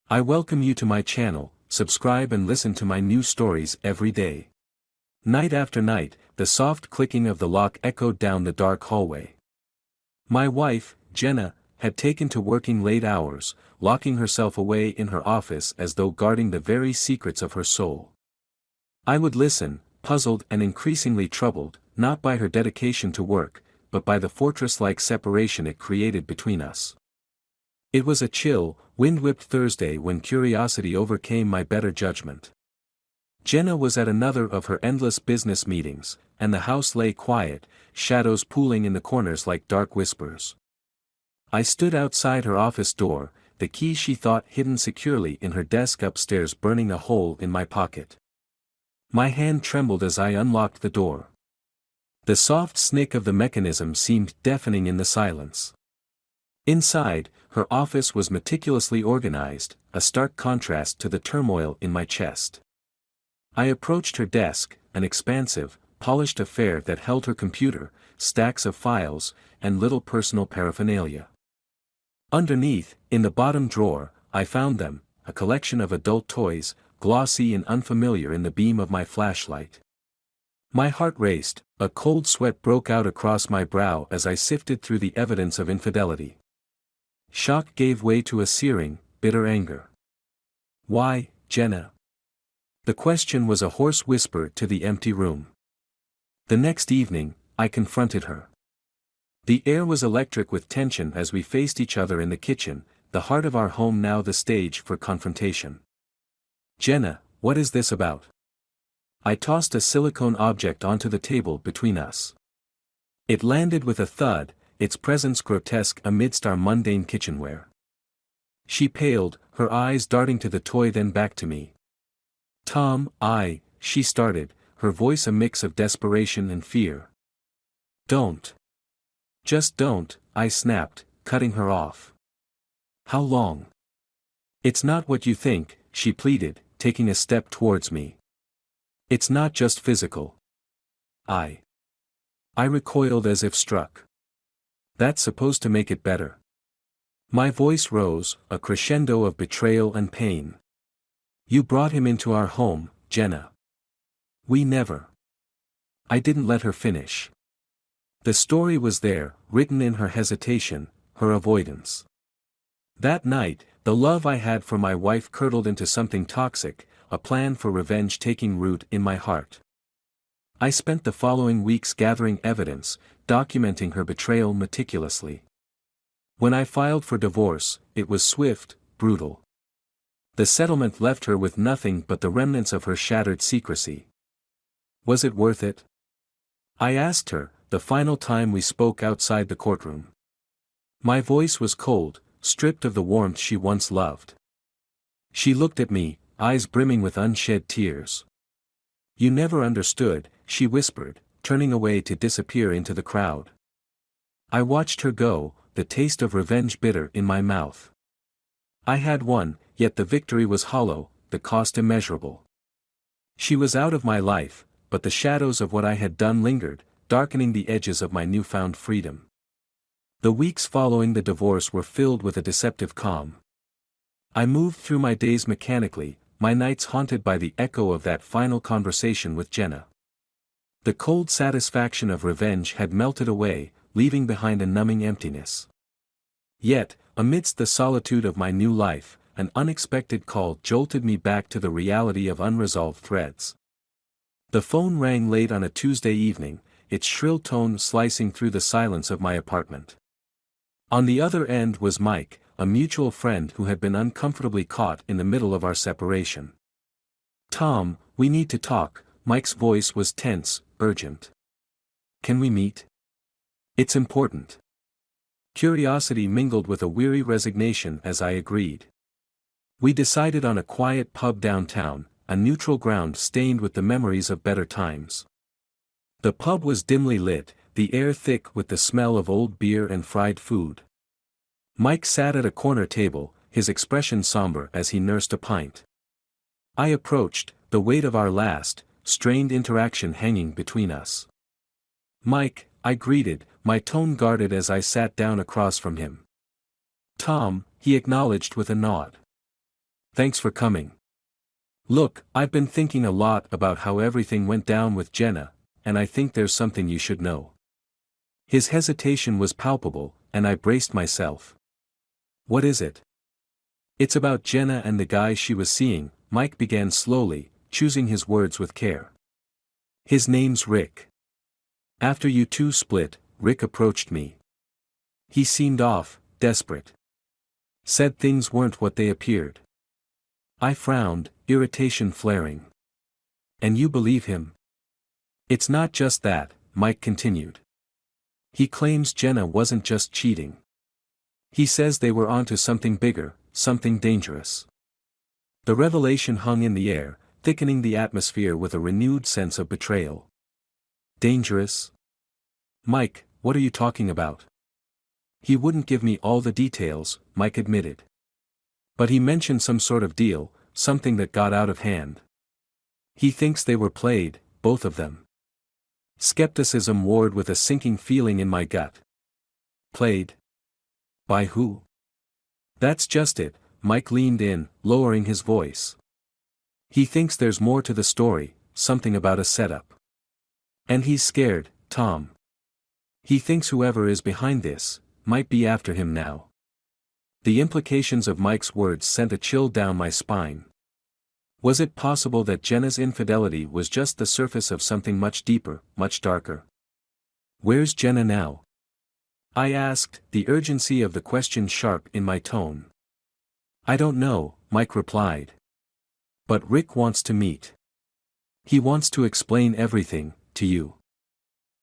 I welcome you to my channel. Subscribe and listen to my new stories every day. Night after night, the soft clicking of the lock echoed down the dark hallway. My wife, Jenna, had taken to working late hours, locking herself away in her office as though guarding the very secrets of her soul. I would listen, puzzled and increasingly troubled, not by her dedication to work, but by the fortress-like separation it created between us. It was a chill, wind-whipped Thursday when curiosity overcame my better judgment. Jenna was at another of her endless business meetings, and the house lay quiet, shadows pooling in the corners like dark whispers. I stood outside her office door, the key she thought hidden securely in her desk upstairs burning a hole in my pocket. My hand trembled as I unlocked the door. The soft snick of the mechanism seemed deafening in the silence. Inside, her office was meticulously organized, a stark contrast to the turmoil in my chest. I approached her desk, an expansive, polished affair that held her computer, stacks of files, and little personal paraphernalia. Underneath, in the bottom drawer, I found them, a collection of adult toys, glossy and unfamiliar in the beam of my flashlight. My heart raced, a cold sweat broke out across my brow as I sifted through the evidence of infidelity. Shock gave way to a searing, bitter anger. "Why, Jenna?" The question was a hoarse whisper to the empty room. The next evening, I confronted her. The air was electric with tension as we faced each other in the kitchen, the heart of our home now the stage for confrontation. "Jenna, what is this about?" I tossed a silicone object onto the table between us. It landed with a thud, its presence grotesque amidst our mundane kitchenware. She paled, her eyes darting to the toy then back to me. "Tom, she started, her voice a mix of desperation and fear. "Don't. Just don't," I snapped, cutting her off. "How long?" "It's not what you think," she pleaded, taking a step towards me. "It's not just physical." I recoiled as if struck. "That's supposed to make it better." My voice rose, a crescendo of betrayal and pain. "You brought him into our home, Jenna." "We never." I didn't let her finish. The story was there, written in her hesitation, her avoidance. That night, the love I had for my wife curdled into something toxic, a plan for revenge taking root in my heart. I spent the following weeks gathering evidence, documenting her betrayal meticulously. When I filed for divorce, it was swift, brutal. The settlement left her with nothing but the remnants of her shattered secrecy. Was it worth it? I asked her, the final time we spoke outside the courtroom. My voice was cold, stripped of the warmth she once loved. She looked at me, eyes brimming with unshed tears. "You never understood," she whispered, turning away to disappear into the crowd. I watched her go, the taste of revenge bitter in my mouth. I had won, yet the victory was hollow, the cost immeasurable. She was out of my life, but the shadows of what I had done lingered, darkening the edges of my newfound freedom. The weeks following the divorce were filled with a deceptive calm. I moved through my days mechanically, my nights haunted by the echo of that final conversation with Jenna. The cold satisfaction of revenge had melted away, leaving behind a numbing emptiness. Yet, amidst the solitude of my new life, an unexpected call jolted me back to the reality of unresolved threads. The phone rang late on a Tuesday evening, its shrill tone slicing through the silence of my apartment. On the other end was Mike, a mutual friend who had been uncomfortably caught in the middle of our separation. "Tom, we need to talk," Mike's voice was tense, urgent. "Can we meet? It's important." Curiosity mingled with a weary resignation as I agreed. We decided on a quiet pub downtown, a neutral ground stained with the memories of better times. The pub was dimly lit, the air thick with the smell of old beer and fried food. Mike sat at a corner table, his expression somber as he nursed a pint. I approached, the weight of our last, strained interaction hanging between us. "Mike," I greeted, my tone guarded as I sat down across from him. "Tom," he acknowledged with a nod. Thanks for coming. Look, I've been thinking a lot about how everything went down with Jenna, and I think there's something you should know. His hesitation was palpable, and I braced myself. What is it? It's about Jenna and the guy she was seeing, Mike began slowly, choosing his words with care. His name's Rick. After you two split, Rick approached me. He seemed off, desperate. Said things weren't what they appeared. I frowned, irritation flaring. And you believe him? It's not just that, Mike continued. He claims Jenna wasn't just cheating. He says they were onto something bigger, something dangerous. The revelation hung in the air, thickening the atmosphere with a renewed sense of betrayal. Dangerous? Mike, what are you talking about? He wouldn't give me all the details, Mike admitted. But he mentioned some sort of deal, something that got out of hand. He thinks they were played, both of them. Skepticism warred with a sinking feeling in my gut. Played? By who? That's just it, Mike leaned in, lowering his voice. He thinks there's more to the story, something about a setup. And he's scared, Tom. He thinks whoever is behind this might be after him now. The implications of Mike's words sent a chill down my spine. Was it possible that Jenna's infidelity was just the surface of something much deeper, much darker? Where's Jenna now? I asked, the urgency of the question sharp in my tone. I don't know, Mike replied. But Rick wants to meet. He wants to explain everything, to you.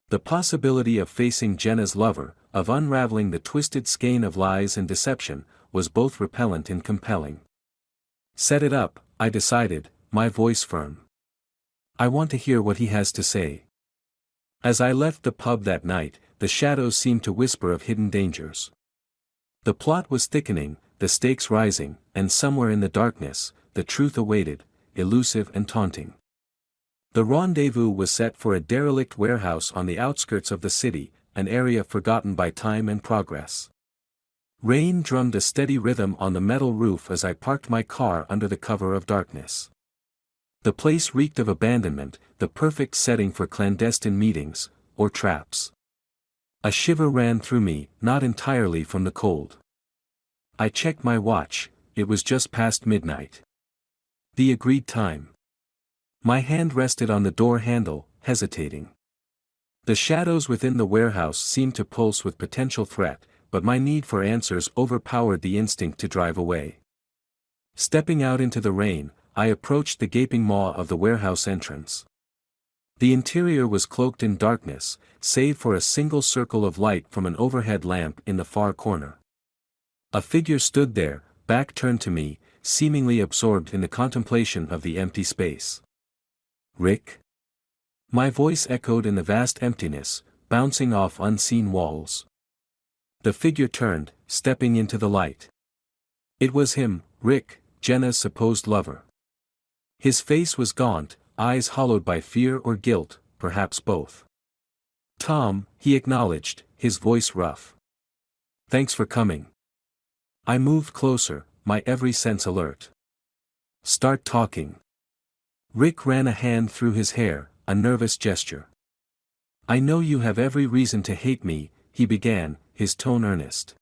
The possibility of facing Jenna's lover, of unraveling the twisted skein of lies and deception, was both repellent and compelling. Set it up, I decided, my voice firm. I want to hear what he has to say. As I left the pub that night, the shadows seemed to whisper of hidden dangers. The plot was thickening, the stakes rising, and somewhere in the darkness, the truth awaited, elusive and taunting. The rendezvous was set for a derelict warehouse on the outskirts of the city, an area forgotten by time and progress. Rain drummed a steady rhythm on the metal roof as I parked my car under the cover of darkness. The place reeked of abandonment, the perfect setting for clandestine meetings, or traps. A shiver ran through me, not entirely from the cold. I checked my watch, it was just past midnight. The agreed time. My hand rested on the door handle, hesitating. The shadows within the warehouse seemed to pulse with potential threat, but my need for answers overpowered the instinct to drive away. Stepping out into the rain, I approached the gaping maw of the warehouse entrance. The interior was cloaked in darkness, save for a single circle of light from an overhead lamp in the far corner. A figure stood there, back turned to me, seemingly absorbed in the contemplation of the empty space. Rick? My voice echoed in the vast emptiness, bouncing off unseen walls. The figure turned, stepping into the light. It was him, Rick, Jenna's supposed lover. His face was gaunt, eyes hollowed by fear or guilt, perhaps both. Tom, he acknowledged, his voice rough. Thanks for coming. I moved closer, my every sense alert. Start talking. Rick ran a hand through his hair, a nervous gesture. I know you have every reason to hate me, he began, his tone earnest.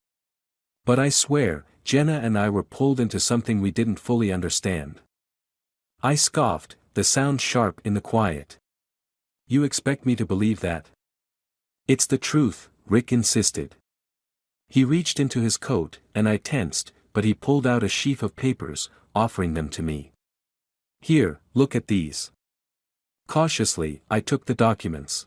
But I swear, Jenna and I were pulled into something we didn't fully understand. I scoffed, the sound sharp in the quiet. You expect me to believe that? It's the truth, Rick insisted. He reached into his coat, and I tensed, but he pulled out a sheaf of papers, offering them to me. Here, look at these. Cautiously, I took the documents.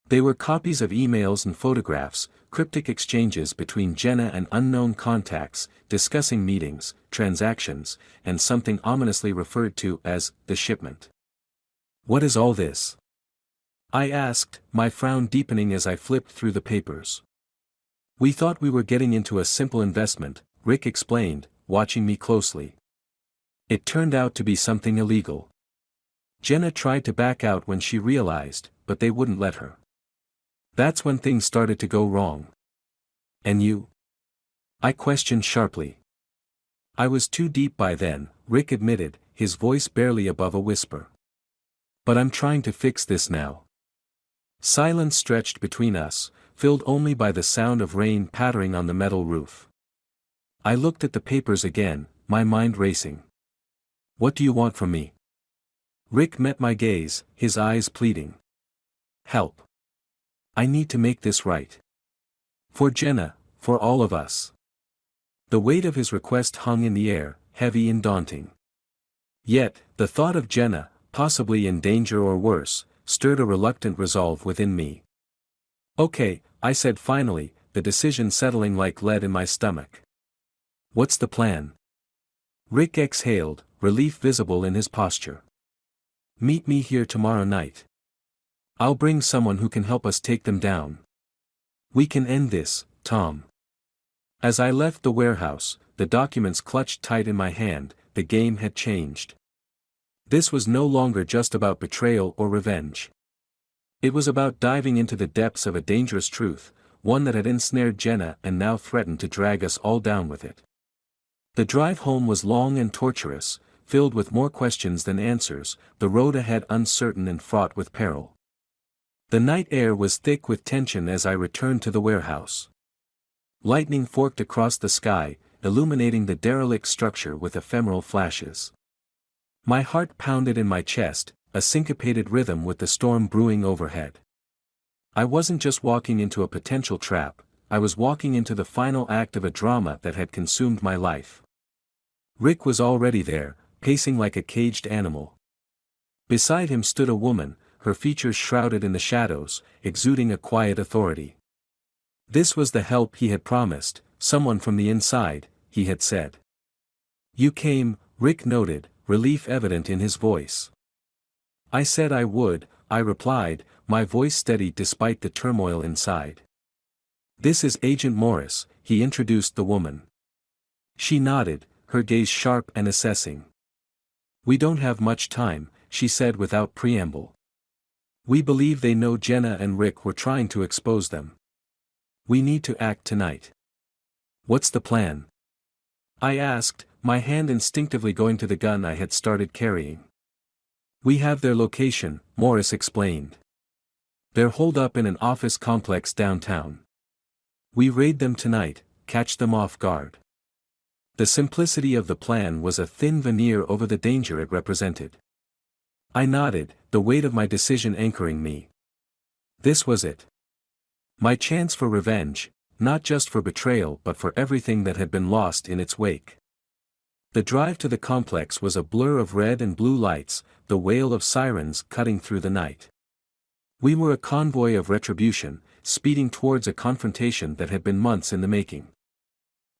They were copies of emails and photographs, cryptic exchanges between Jenna and unknown contacts, discussing meetings, transactions, and something ominously referred to as the shipment. What is all this? I asked, my frown deepening as I flipped through the papers. We thought we were getting into a simple investment, Rick explained, watching me closely. It turned out to be something illegal. Jenna tried to back out when she realized, but they wouldn't let her. That's when things started to go wrong. And you? I questioned sharply. I was too deep by then, Rick admitted, his voice barely above a whisper. But I'm trying to fix this now. Silence stretched between us, filled only by the sound of rain pattering on the metal roof. I looked at the papers again, my mind racing. What do you want from me? Rick met my gaze, his eyes pleading. Help. I need to make this right. For Jenna, for all of us. The weight of his request hung in the air, heavy and daunting. Yet, the thought of Jenna, possibly in danger or worse, stirred a reluctant resolve within me. Okay, I said finally, the decision settling like lead in my stomach. What's the plan? Rick exhaled, relief visible in his posture. Meet me here tomorrow night. I'll bring someone who can help us take them down. We can end this, Tom. As I left the warehouse, the documents clutched tight in my hand, the game had changed. This was no longer just about betrayal or revenge. It was about diving into the depths of a dangerous truth, one that had ensnared Jenna and now threatened to drag us all down with it. The drive home was long and torturous, filled with more questions than answers, the road ahead uncertain and fraught with peril. The night air was thick with tension as I returned to the warehouse. Lightning forked across the sky, illuminating the derelict structure with ephemeral flashes. My heart pounded in my chest, a syncopated rhythm with the storm brewing overhead. I wasn't just walking into a potential trap, I was walking into the final act of a drama that had consumed my life. Rick was already there, pacing like a caged animal. Beside him stood a woman, her features shrouded in the shadows, exuding a quiet authority. This was the help he had promised, someone from the inside, he had said. You came, Rick noted, relief evident in his voice. I said I would, I replied, my voice steady despite the turmoil inside. This is Agent Morris, he introduced the woman. She nodded, her gaze sharp and assessing. We don't have much time, she said without preamble. We believe they know Jenna and Rick were trying to expose them. We need to act tonight. What's the plan? I asked, my hand instinctively going to the gun I had started carrying. We have their location, Morris explained. They're holed up in an office complex downtown. We raid them tonight, catch them off guard. The simplicity of the plan was a thin veneer over the danger it represented. I nodded, the weight of my decision anchoring me. This was it. My chance for revenge, not just for betrayal but for everything that had been lost in its wake. The drive to the complex was a blur of red and blue lights, the wail of sirens cutting through the night. We were a convoy of retribution, speeding towards a confrontation that had been months in the making.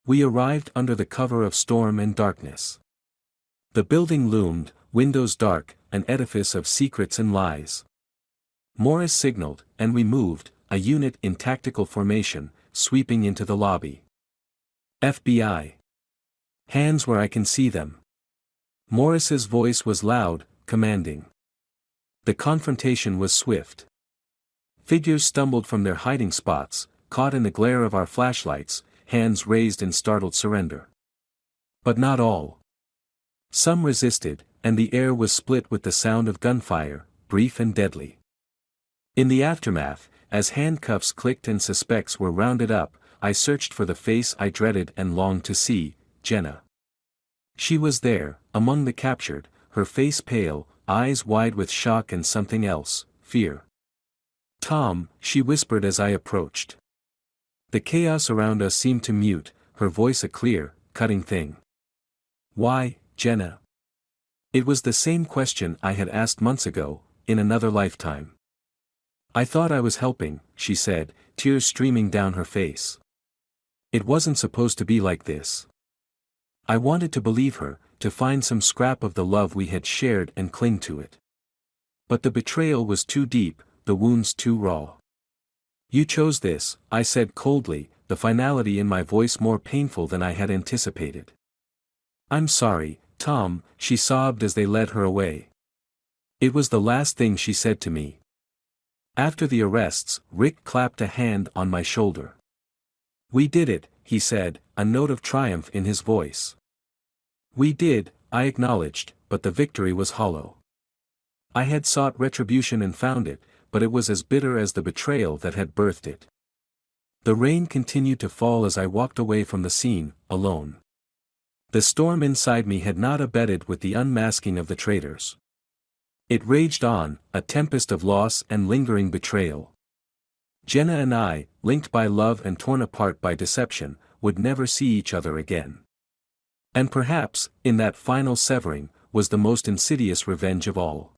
We arrived under the cover of storm and darkness. The building loomed, windows dark, an edifice of secrets and lies. Morris signaled, and we moved, a unit in tactical formation, sweeping into the lobby. FBI. Hands where I can see them. Morris's voice was loud, commanding. The confrontation was swift. Figures stumbled from their hiding spots, caught in the glare of our flashlights, hands raised in startled surrender. But not all. Some resisted, and the air was split with the sound of gunfire, brief and deadly. In the aftermath, as handcuffs clicked and suspects were rounded up, I searched for the face I dreaded and longed to see, Jenna. She was there, among the captured, her face pale, eyes wide with shock and something else, fear. Tom, she whispered as I approached. The chaos around us seemed to mute, her voice a clear, cutting thing. Why, Jenna? It was the same question I had asked months ago, in another lifetime. I thought I was helping, she said, tears streaming down her face. It wasn't supposed to be like this. I wanted to believe her, to find some scrap of the love we had shared and cling to it. But the betrayal was too deep, the wounds too raw. You chose this, I said coldly, the finality in my voice more painful than I had anticipated. I'm sorry, Tom, she sobbed as they led her away. It was the last thing she said to me. After the arrests, Rick clapped a hand on my shoulder. We did it, he said, a note of triumph in his voice. We did, I acknowledged, but the victory was hollow. I had sought retribution and found it, but it was as bitter as the betrayal that had birthed it. The rain continued to fall as I walked away from the scene, alone. The storm inside me had not abated with the unmasking of the traitors. It raged on, a tempest of loss and lingering betrayal. Jenna and I, linked by love and torn apart by deception, would never see each other again. And perhaps, in that final severing, was the most insidious revenge of all.